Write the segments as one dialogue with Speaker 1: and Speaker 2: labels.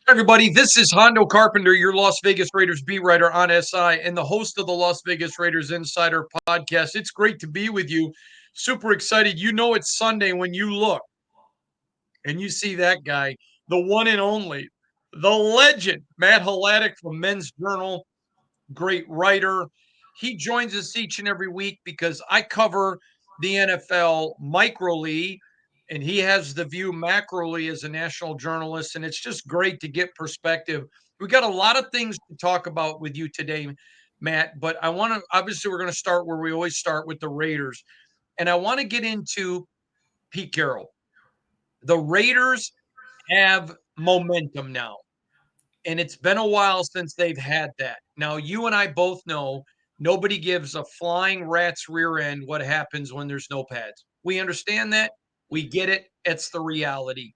Speaker 1: Everybody, this is Hondo Carpenter, your Las Vegas Raiders beat writer on SI and the host of the Las Vegas Raiders Insider podcast. It's great to be with you. Super excited. You know it's Sunday when you look and you see that guy, the one and only, the legend, Matt Hladek from Men's Journal, great writer. He joins us each and every week because I cover the NFL microly and he has the view macroly as a national journalist. And it's just great to get perspective. We got a lot of things to talk about with you today, Matt, but I want to obviously we're going to start where we always start with the Raiders. And I want to get into Pete Carroll. The Raiders have momentum now. And it's been a while since they've had that. Now, you and I both know nobody gives a flying rat's rear end what happens when there's no pads. We understand that. We get it. It's the reality.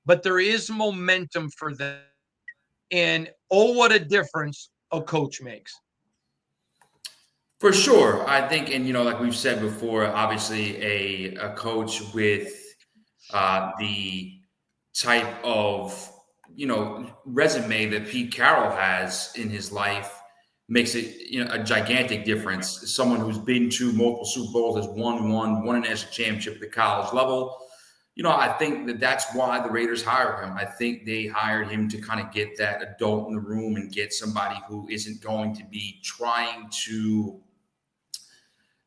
Speaker 1: But there is momentum for them. And oh, what a difference a coach makes.
Speaker 2: For sure. I think, and like we've said before, obviously a coach with the type of, resume that Pete Carroll has in his life makes it, a gigantic difference. Someone who's been to multiple Super Bowls, has won a national championship at the college level. I think that's why the Raiders hired him. I think they hired him to kind of get that adult in the room and get somebody who isn't going to be trying to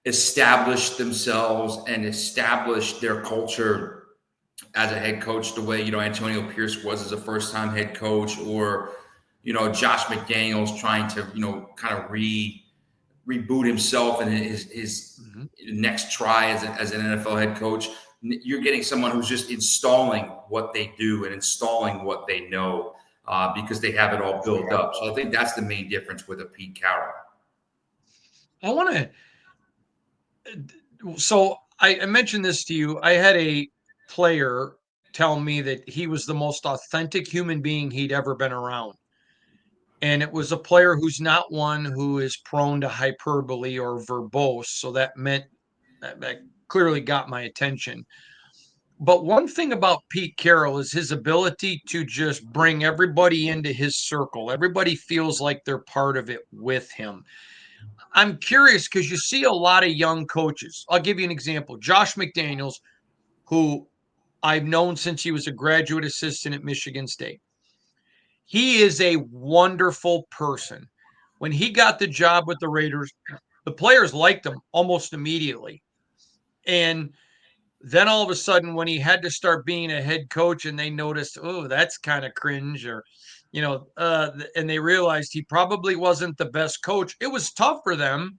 Speaker 2: establish themselves and establish their culture as a head coach the way Antonio Pierce was as a first-time head coach, or Josh McDaniels trying to kind of reboot himself and his next try as an NFL head coach. You're getting someone who's just installing what they do and installing what they know because they have it all built up. So I think that's the main difference with a Pete Carroll.
Speaker 1: I want to. So I mentioned this to you. I had a player tell me that he was the most authentic human being he'd ever been around. And it was a player who's not one who is prone to hyperbole or verbose. So that meant that clearly got my attention. But one thing about Pete Carroll is his ability to just bring everybody into his circle. Everybody feels like they're part of it with him. I'm curious because you see a lot of young coaches. I'll give you an example. Josh McDaniels, who I've known since he was a graduate assistant at Michigan State. He is a wonderful person. When he got the job with the Raiders, the players liked him almost immediately. And then all of a sudden, when he had to start being a head coach and they noticed, oh, that's kind of cringe, or, and they realized he probably wasn't the best coach, it was tough for them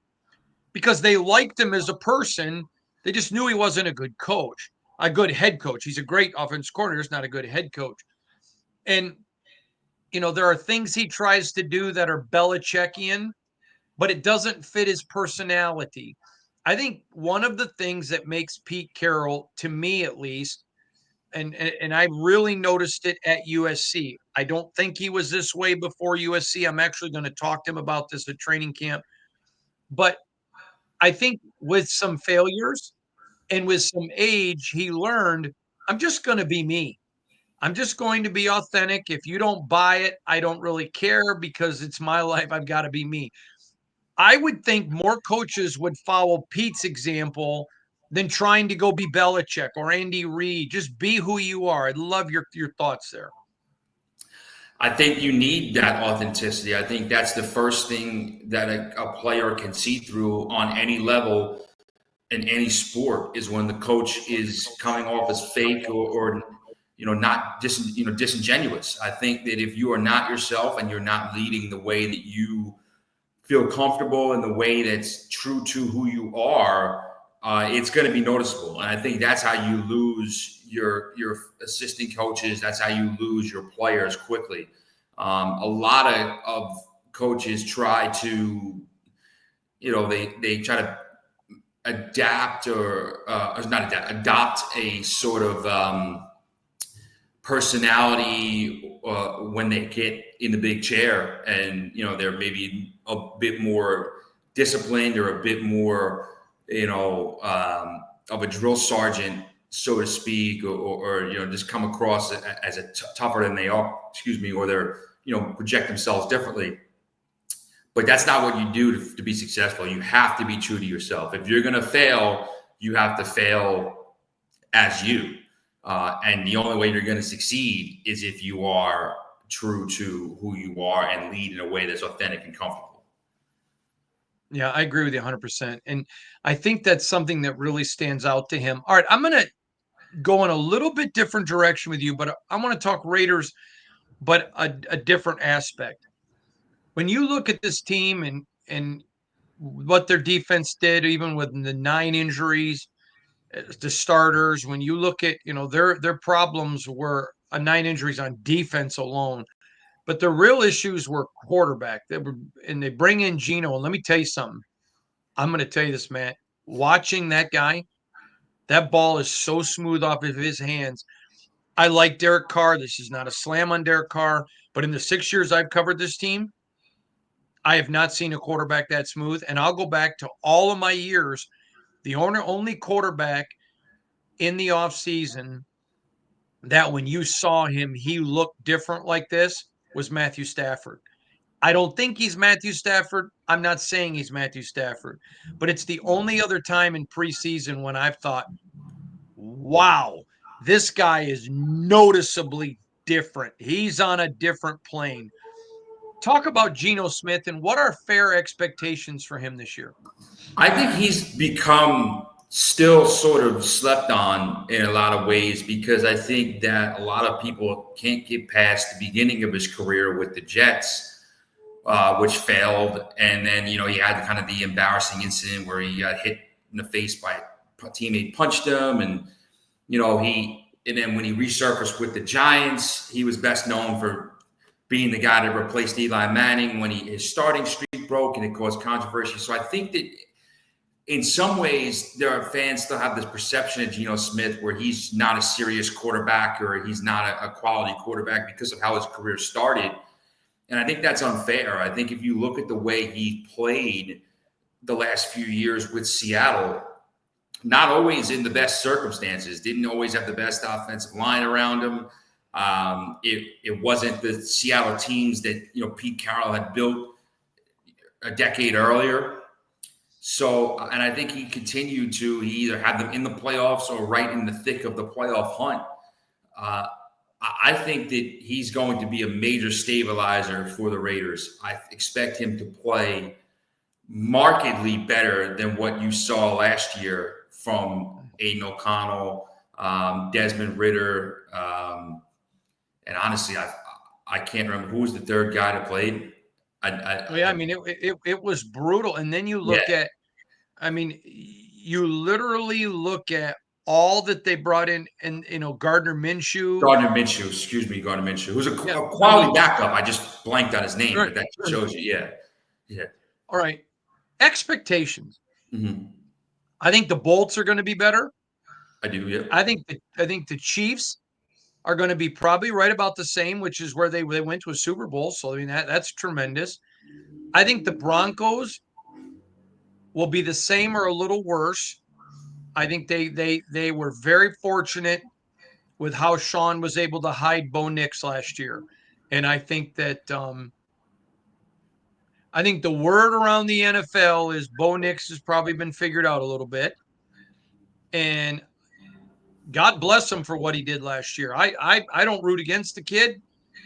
Speaker 1: because they liked him as a person. They just knew he wasn't a good coach, a good head coach. He's a great offense coordinator, he's not a good head coach. And there are things he tries to do that are Belichickian, but it doesn't fit his personality. I think one of the things that makes Pete Carroll, to me at least, and I really noticed it at USC. I don't think he was this way before USC. I'm actually going to talk to him about this at training camp. But I think with some failures and with some age, he learned, I'm just going to be me. I'm just going to be authentic. If you don't buy it, I don't really care because it's my life. I've got to be me. I would think more coaches would follow Pete's example than trying to go be Belichick or Andy Reid. Just be who you are. I'd love your thoughts there.
Speaker 2: I think you need that authenticity. I think that's the first thing that a player can see through on any level in any sport is when the coach is coming off as fake or not disingenuous. I think that if you are not yourself and you're not leading the way that you feel comfortable in the way that's true to who you are, it's going to be noticeable. And I think that's how you lose your assistant coaches. That's how you lose your players quickly. A lot of coaches try to, they try to adapt or not adapt, adopt a sort of personality when they get in the big chair, and they're maybe a bit more disciplined or a bit more of a drill sergeant so to speak, or just come across as tougher than they are, or they're, project themselves differently. But that's not what you do to be successful. You have to be true to yourself. If you're going to fail, you have to fail as you. And the only way you're going to succeed is if you are true to who you are and lead in a way that's authentic and comfortable.
Speaker 1: Yeah, I agree with you 100%. And I think that's something that really stands out to him. All right, I'm going to go in a little bit different direction with you, but I want to talk Raiders, but a different aspect. When you look at this team and what their defense did, even with the 9 injuries, the starters, when you look at, their problems were 9 injuries on defense alone. But the real issues were quarterback. They bring in Geno. And let me tell you something. I'm going to tell you this, Matt. Watching that guy, that ball is so smooth off of his hands. I like Derek Carr. This is not a slam on Derek Carr, but in the 6 years I've covered this team, I have not seen a quarterback that smooth. And I'll go back to all of my years. The only quarterback in the offseason that when you saw him, he looked different like this was Matthew Stafford. I don't think he's Matthew Stafford. I'm not saying he's Matthew Stafford, but it's the only other time in preseason when I've thought, wow, this guy is noticeably different. He's on a different plane. Talk about Geno Smith and what are fair expectations for him this year?
Speaker 2: I think he's become still sort of slept on in a lot of ways, because I think that a lot of people can't get past the beginning of his career with the Jets, which failed. And then, he had kind of the embarrassing incident where he got hit in the face by a teammate, punched him. And, and then when he resurfaced with the Giants, he was best known for being the guy that replaced Eli Manning when his starting streak broke and it caused controversy. So I think that in some ways, there are fans still have this perception of Geno Smith where he's not a serious quarterback or he's not a quality quarterback because of how his career started. And I think that's unfair. I think if you look at the way he played the last few years with Seattle, not always in the best circumstances, didn't always have the best offensive line around him. It wasn't the Seattle teams that, Pete Carroll had built a decade earlier. So, and I think he continued to either have them in the playoffs or right in the thick of the playoff hunt. I think that he's going to be a major stabilizer for the Raiders. I expect him to play markedly better than what you saw last year from Aiden O'Connell, Desmond Ridder, and honestly, I can't remember who was the third guy that played.
Speaker 1: It was brutal. And then you look at, you literally look at all that they brought in, and Gardner Minshew,
Speaker 2: who's a quality backup. I just blanked on his name, but that shows you, yeah.
Speaker 1: All right, expectations.
Speaker 2: Mm-hmm.
Speaker 1: I think the Bolts are going to be better.
Speaker 2: I do, yeah.
Speaker 1: I think the Chiefs are going to be probably right about the same, which is where they went to a Super Bowl. So that's tremendous. I think the Broncos will be the same or a little worse. I think they were very fortunate with how Sean was able to hide Bo Nix last year. And I think that I think the word around the NFL is Bo Nix has probably been figured out a little bit. And God bless him for what he did last year. I don't root against the kid.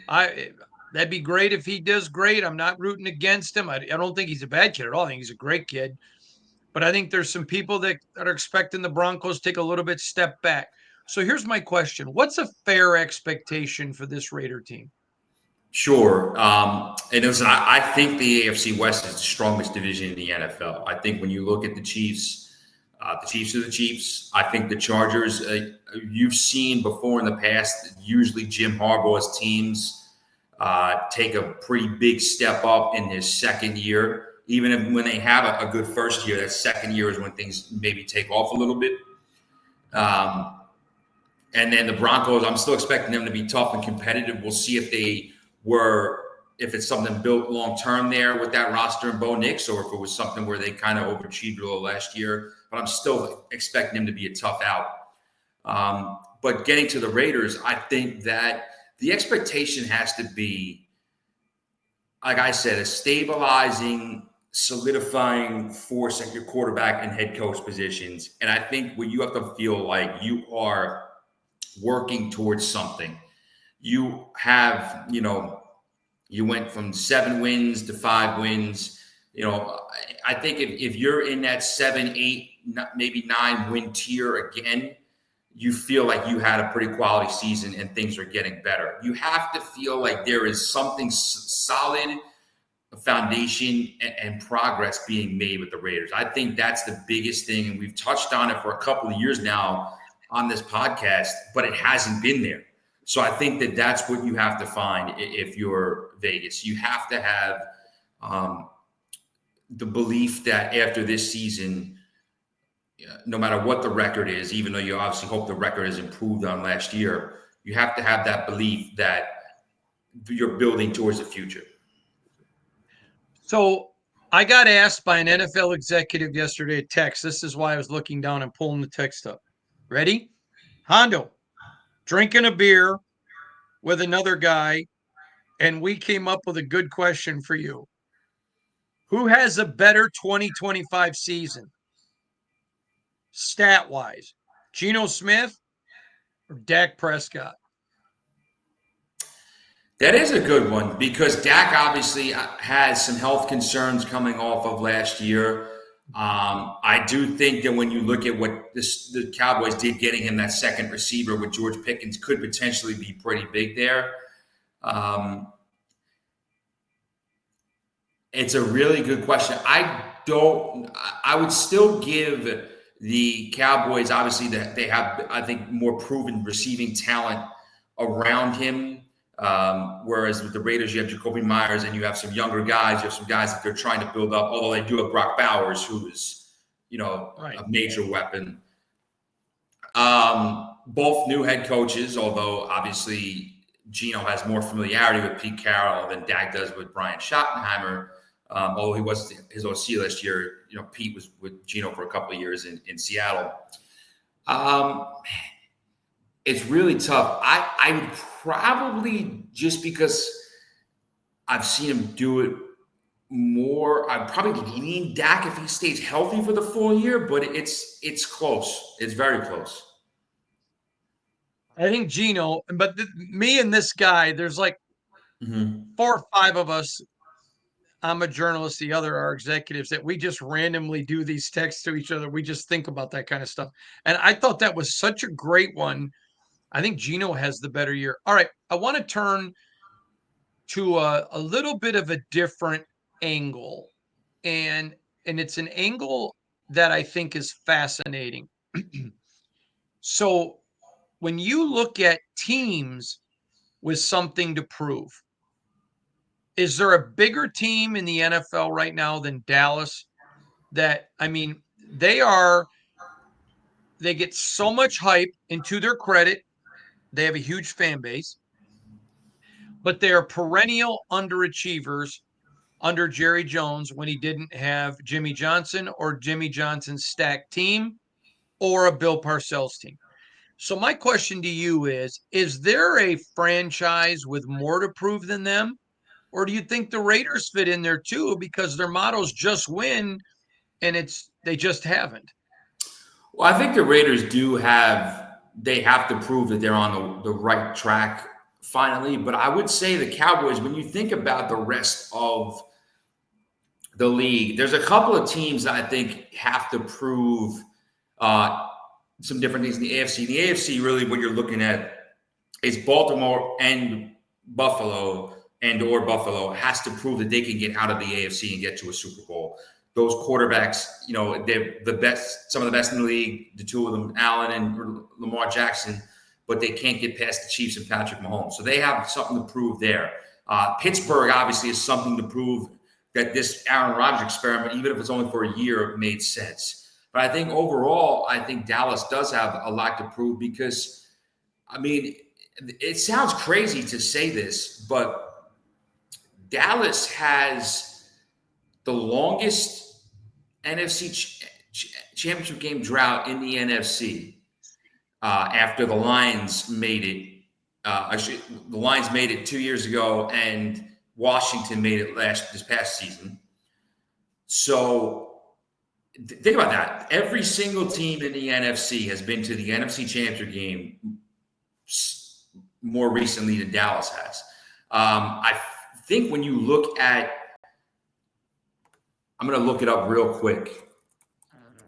Speaker 1: That'd be great if he does great. I'm not rooting against him. I don't think he's a bad kid at all. I think he's a great kid. But I think there's some people that are expecting the Broncos to take a little bit step back. So here's my question. What's a fair expectation for this Raider team?
Speaker 2: Sure. And listen, I think the AFC West is the strongest division in the NFL. I think when you look at the Chiefs are the Chiefs. I think the Chargers, you've seen before in the past, usually Jim Harbaugh's teams take a pretty big step up in his second year. Even when they have a good first year, that second year is when things maybe take off a little bit. And then the Broncos, I'm still expecting them to be tough and competitive. We'll see if it's something built long-term there with that roster and Bo Nix, or if it was something where they kind of overachieved a little last year. But I'm still expecting them to be a tough out. But getting to the Raiders, I think that the expectation has to be, like I said, a stabilizing, solidifying force at your quarterback and head coach positions. And I think where you have to feel like you are working towards something. You have, you went from 7 wins to 5 wins. I think if you're in that 7, 8, maybe 9 win tier again, you feel like you had a pretty quality season and things are getting better. You have to feel like there is something solid, foundation and progress being made with the Raiders. I think that's the biggest thing. And we've touched on it for a couple of years now on this podcast, but it hasn't been there. So I think that that's what you have to find if you're Vegas. You have to have the belief that after this season, no matter what the record is, even though you obviously hope the record is improved on last year, you have to have that belief that you're building towards the future.
Speaker 1: So I got asked by an NFL executive yesterday at text. This is why I was looking down and pulling the text up. Ready? Hondo, drinking a beer with another guy, and we came up with a good question for you. Who has a better 2025 season, stat-wise? Geno Smith or Dak Prescott?
Speaker 2: That is a good one because Dak obviously has some health concerns coming off of last year. I do think that when you look at what the Cowboys did getting him that second receiver with George Pickens could potentially be pretty big there. It's a really good question. I would still give the Cowboys, obviously, that they have, I think, more proven receiving talent around him. Whereas with the Raiders, you have Jacoby Myers and you have some younger guys. You have some guys that they're trying to build up, although they do have Brock Bowers, who is, a major weapon. Both new head coaches, although obviously Geno has more familiarity with Pete Carroll than Dak does with Brian Schottenheimer. Although he was his OC last year, Pete was with Geno for a couple of years in Seattle. It's really tough. I would probably, just because I've seen him do it more, I'd probably lean Dak if he stays healthy for the full year, but it's close. It's very close.
Speaker 1: I think Geno, but me and this guy, there's like 4 or 5 of us. I'm a journalist. The other are executives that we just randomly do these texts to each other. We just think about that kind of stuff. And I thought that was such a great one. I think Geno has the better year. All right. I want to turn to a little bit of a different angle. And it's an angle that I think is fascinating. So when you look at teams with something to prove, is there a bigger team in the NFL right now than Dallas? That, I mean, they get so much hype, and to their credit, they have a huge fan base, but they are perennial underachievers under Jerry Jones when he didn't have Jimmy Johnson or Jimmy Johnson's stacked team or a Bill Parcells team. So my question to you is there a franchise with more to prove than them? Or do you think the Raiders fit in there too because their motto's just win and they just haven't?
Speaker 2: Well, I think the Raiders they have to prove that they're on the right track finally. But I would say the Cowboys, when you think about the rest of the league, there's a couple of teams that I think have to prove some different things in the AFC. In the AFC, really what you're looking at is Baltimore and Buffalo or Buffalo has to prove that they can get out of the AFC and get to a Super Bowl. Those quarterbacks, they're the best, some of the best in the league, the two of them, Allen and Lamar Jackson, but they can't get past the Chiefs and Patrick Mahomes. So they have something to prove there. Pittsburgh obviously is something to prove that this Aaron Rodgers experiment, even if it's only for a year, made sense. But I think overall, I think Dallas does have a lot to prove because, I mean, it sounds crazy to say this, but Dallas has the longest NFC championship game drought in the NFC. after the Lions made it. The Lions made it 2 years ago, and Washington made it this past season. So think about that. Every single team in the NFC has been to the NFC Championship game more recently than Dallas has. I think when you look at, I'm going to look it up real quick.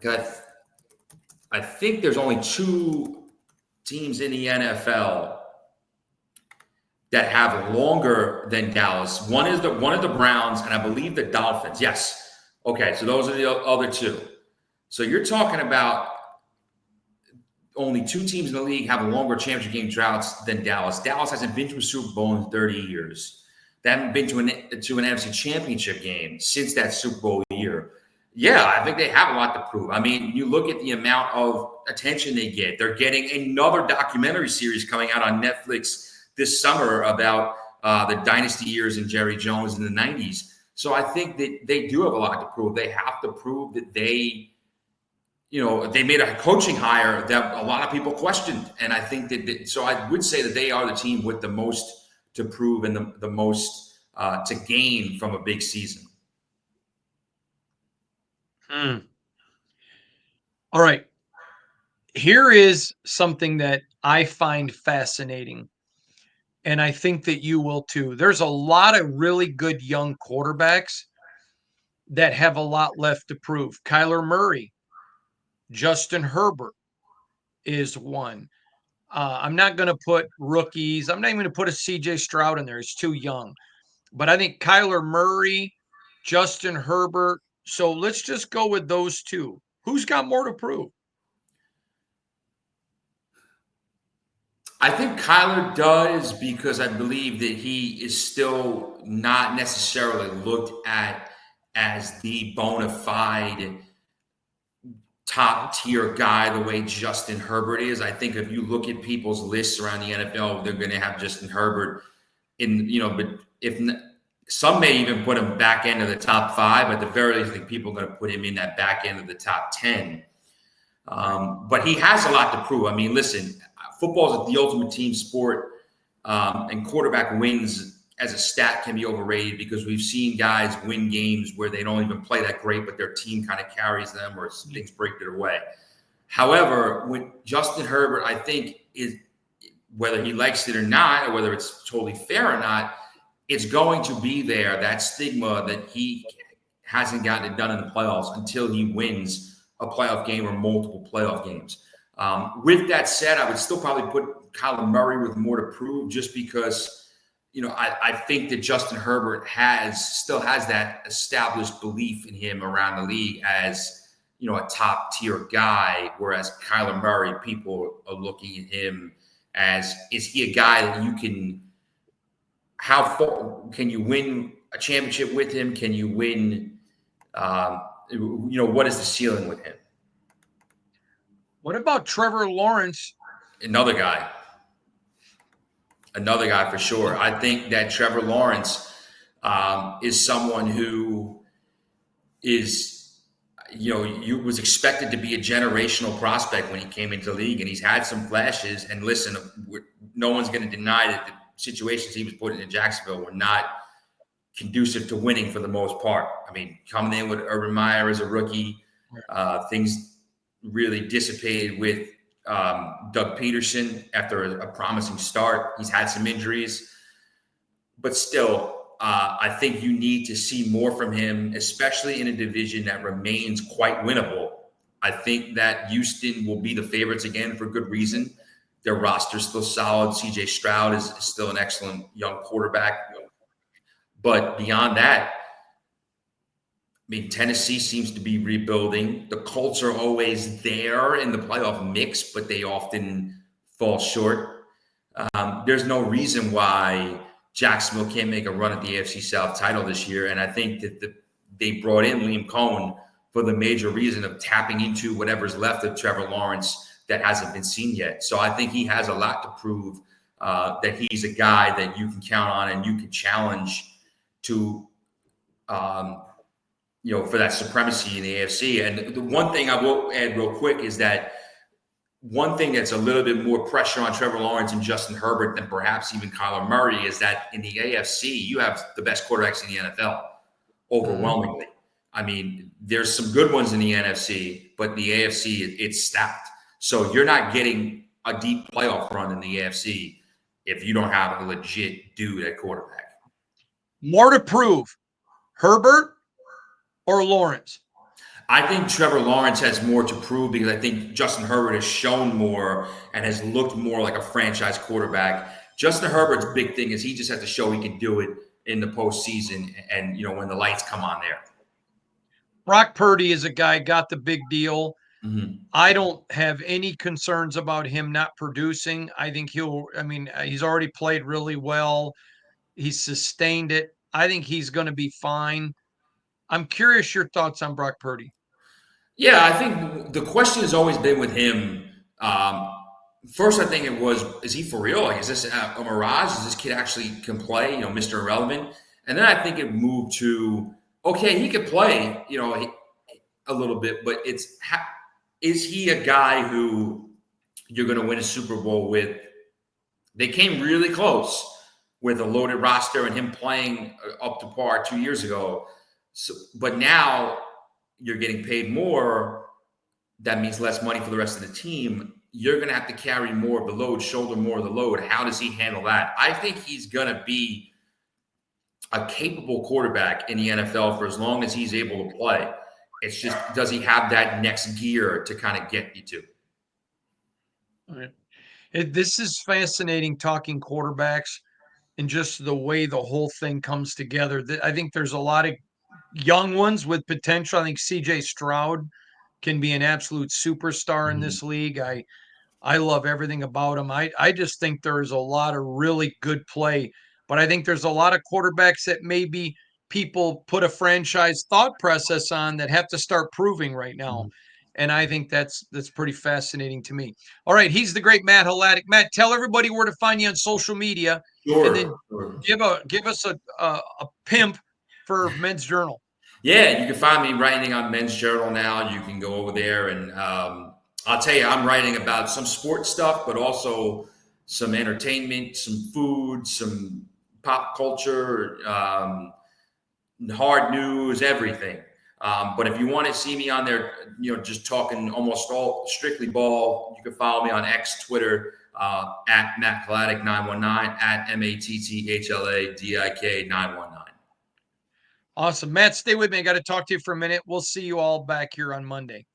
Speaker 2: I think there's only 2 teams in the NFL that have longer than Dallas. One is the Browns, and I believe the Dolphins. Yes. Okay, so those are the other 2. So you're talking about only 2 teams in the league have longer championship game droughts than Dallas. Dallas hasn't been to a Super Bowl in 30 years. They haven't been to an NFC Championship game since that Super Bowl year. Yeah, I think they have a lot to prove. I mean, you look at the amount of attention they get. They're getting another documentary series coming out on Netflix this summer about the dynasty years in Jerry Jones in the 90s. So I think that they do have a lot to prove. They have to prove that they made a coaching hire that a lot of people questioned. And I think so I would say that they are the team with the most to prove and the most to gain from a big season.
Speaker 1: All right. Here is something that I find fascinating, and I think that you will too. There's a lot of really good young quarterbacks that have a lot left to prove. Kyler Murray, Justin Herbert is one. I'm not going to put rookies. I'm not even going to put a CJ Stroud in there. He's too young. But I think Kyler Murray, Justin Herbert. So let's just go with those 2. Who's got more to prove?
Speaker 2: I think Kyler does, because I believe that he is still not necessarily looked at as the bona fide top tier guy the way Justin Herbert is. I think if you look at people's lists around the NFL, they're going to have Justin Herbert but some may even put him back end of the top 5, but at the very least, I think people are going to put him in that back end of the top 10. But he has a lot to prove. I mean, listen, football is the ultimate team sport, and quarterback wins as a stat can be overrated, because we've seen guys win games where they don't even play that great, but their team kind of carries them or things break their way. However, with Justin Herbert, I think is, whether he likes it or not, or whether it's totally fair or not, it's going to be there, that stigma that he hasn't gotten it done in the playoffs until he wins a playoff game or multiple playoff games. With that said, I would still probably put Kyler Murray with more to prove, just because, I think that Justin Herbert still has that established belief in him around the league as, a top tier guy, whereas Kyler Murray, people are looking at him as, is he a guy that how far can you win a championship with him? Can you win, what is the ceiling with him?
Speaker 1: What about Trevor Lawrence?
Speaker 2: Another guy for sure. I think that Trevor Lawrence is someone who is, was expected to be a generational prospect when he came into the league, and he's had some flashes. And listen, no one's going to deny that the situations he was put in Jacksonville were not conducive to winning for the most part. I mean, coming in with Urban Meyer as a rookie, things really dissipated with Doug Peterson after a promising start. He's had some injuries, but still, I think you need to see more from him, especially in a division that remains quite winnable. I think that Houston will be the favorites again for good reason. Their roster's still solid. CJ Stroud is still an excellent young quarterback. But beyond that, I mean, Tennessee seems to be rebuilding. The Colts are always there in the playoff mix, but they often fall short. There's no reason why Jacksonville can't make a run at the AFC South title this year. And I think that they brought in Liam Cohen for the major reason of tapping into whatever's left of Trevor Lawrence that hasn't been seen yet. So I think he has a lot to prove, that he's a guy that you can count on and you can challenge to, for that supremacy in the AFC. And the one thing I will add real quick is that one thing that's a little bit more pressure on Trevor Lawrence and Justin Herbert than perhaps even Kyler Murray is that in the AFC, you have the best quarterbacks in the NFL overwhelmingly. I mean, there's some good ones in the NFC, but the AFC, it's stacked. So you're not getting a deep playoff run in the AFC if you don't have a legit dude at quarterback.
Speaker 1: More to prove, Herbert or Lawrence?
Speaker 2: I think Trevor Lawrence has more to prove because I think Justin Herbert has shown more and has looked more like a franchise quarterback. Justin Herbert's big thing is he just has to show he can do it in the postseason and, when the lights come on there.
Speaker 1: Brock Purdy is a guy, got the big deal.
Speaker 2: Mm-hmm.
Speaker 1: I don't have any concerns about him not producing. I think he's already played really well. He's sustained it. I think he's going to be fine. I'm curious your thoughts on Brock Purdy.
Speaker 2: Yeah, I think the question has always been with him. First, I think it was, is he for real? Like, is this a mirage? Is this kid actually can play, Mr. Irrelevant? And then I think it moved to, okay, he could play, a little bit, but is he a guy who you're going to win a Super Bowl with? They came really close with a loaded roster and him playing up to par 2 years ago. So, but now you're getting paid more. That means less money for the rest of the team. You're going to have to carry more of the load, shoulder more of the load. How does he handle that? I think he's going to be a capable quarterback in the NFL for as long as he's able to play. It's just, does he have that next gear to kind of get you to?
Speaker 1: All right. This is fascinating talking quarterbacks and just the way the whole thing comes together. I think there's a lot of young ones with potential. I think CJ Stroud can be an absolute superstar in this league. I love everything about him. I just think there's a lot of really good play, but I think there's a lot of quarterbacks that maybe people put a franchise thought process on that have to start proving right now. And I think that's pretty fascinating to me. All right, he's the great Matt Hladek. Matt, tell everybody where to find you on social media,
Speaker 2: Sure.
Speaker 1: and then give us a pimp for Men's Journal.
Speaker 2: Yeah, you can find me writing on Men's Journal now. You can go over there and I'll tell you, I'm writing about some sports stuff, but also some entertainment, some food, some pop culture, hard news, everything. But if you want to see me on there, just talking almost all strictly ball, you can follow me on X, Twitter, at Matt Hladek 919, at MATTHLADIK 919.
Speaker 1: Awesome. Matt, stay with me. I got to talk to you for a minute. We'll see you all back here on Monday.